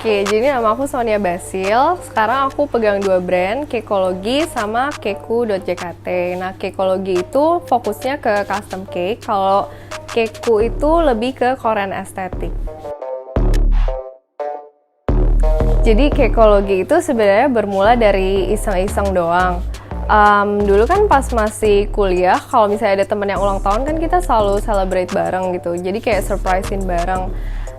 Oke, jadi nama aku Sonia Basil. Sekarang aku pegang 2 brand, Cakology sama Keku.jkt. Nah, Cakology itu fokusnya ke custom cake, kalau Keku itu lebih ke Korean aesthetic. Jadi Cakology itu sebenarnya bermula dari iseng-iseng doang. Dulu kan pas masih kuliah, kalau misalnya ada temen yang ulang tahun kan kita selalu celebrate bareng gitu. Jadi kayak surprisein bareng.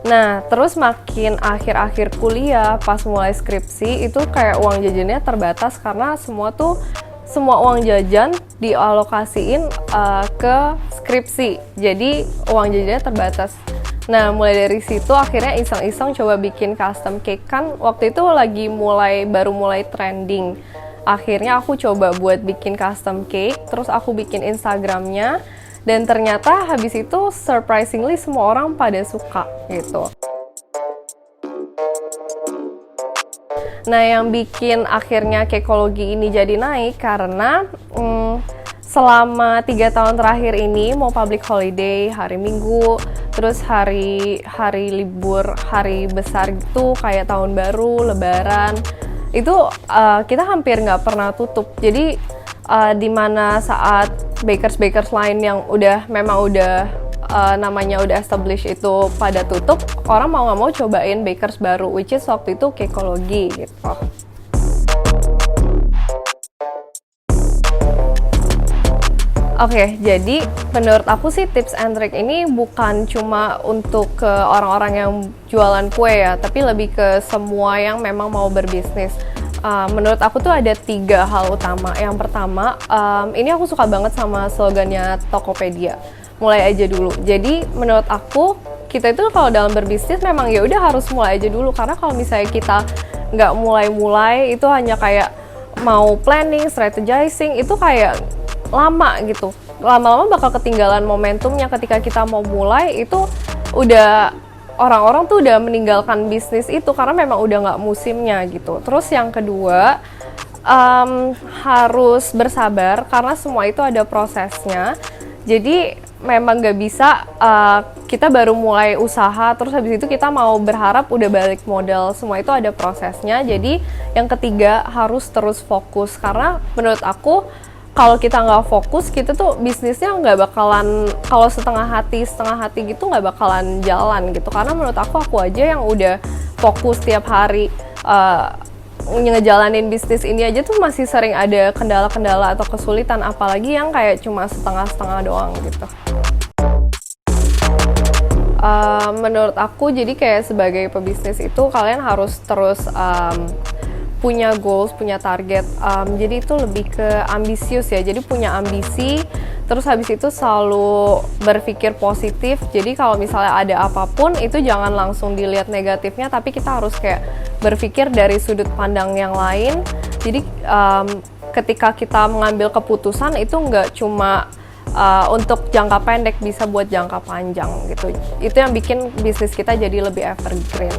Nah, terus makin akhir-akhir kuliah, pas mulai skripsi, itu kayak uang jajannya terbatas karena semua uang jajan dialokasiin ke skripsi. Jadi uang jajannya terbatas. Nah, mulai dari situ akhirnya iseng-iseng coba bikin custom cake, kan waktu itu baru mulai trending. Akhirnya aku coba buat bikin custom cake, terus aku bikin Instagramnya, dan ternyata habis itu surprisingly semua orang pada suka gitu. Nah, yang bikin akhirnya Cakology ini jadi naik karena selama 3 tahun terakhir ini mau public holiday, hari Minggu, terus hari libur, hari besar gitu kayak tahun baru, lebaran, itu kita hampir nggak pernah tutup. Jadi di mana saat bakers lain yang memang udah namanya udah established itu pada tutup, orang mau nggak mau cobain bakers baru, which is waktu itu Cakology gitu. Oke, jadi menurut aku sih tips and trick ini bukan cuma untuk ke orang-orang yang jualan kue ya, tapi lebih ke semua yang memang mau berbisnis. Menurut aku tuh ada 3 hal utama. Yang pertama, ini aku suka banget sama slogannya Tokopedia, mulai aja dulu. Jadi menurut aku, kita itu kalau dalam berbisnis memang ya udah harus mulai aja dulu, karena kalau misalnya kita nggak mulai-mulai, itu hanya kayak mau planning, strategizing, itu kayak lama gitu. Lama-lama bakal ketinggalan momentumnya. Ketika kita mau mulai, itu udah orang-orang tuh udah meninggalkan bisnis itu karena memang udah nggak musimnya gitu. Terus yang kedua, harus bersabar karena semua itu ada prosesnya. Jadi memang nggak bisa kita baru mulai usaha terus habis itu kita mau berharap udah balik modal. Semua itu ada prosesnya. Jadi yang ketiga, harus terus fokus, karena menurut aku kalau kita nggak fokus, kita tuh bisnisnya nggak bakalan, kalau setengah hati gitu nggak bakalan jalan gitu. Karena menurut aku aja yang udah fokus tiap hari ngejalanin bisnis ini aja tuh masih sering ada kendala-kendala atau kesulitan, apalagi yang kayak cuma setengah-setengah doang gitu. Menurut aku, jadi kayak sebagai pebisnis itu kalian harus terus punya goals, punya target. Jadi itu lebih ke ambisius ya. Jadi punya ambisi, terus habis itu selalu berpikir positif. Jadi kalau misalnya ada apapun itu jangan langsung dilihat negatifnya, tapi kita harus kayak berpikir dari sudut pandang yang lain. Jadi ketika kita mengambil keputusan itu nggak cuma untuk jangka pendek, bisa buat jangka panjang gitu. Itu yang bikin bisnis kita jadi lebih evergreen.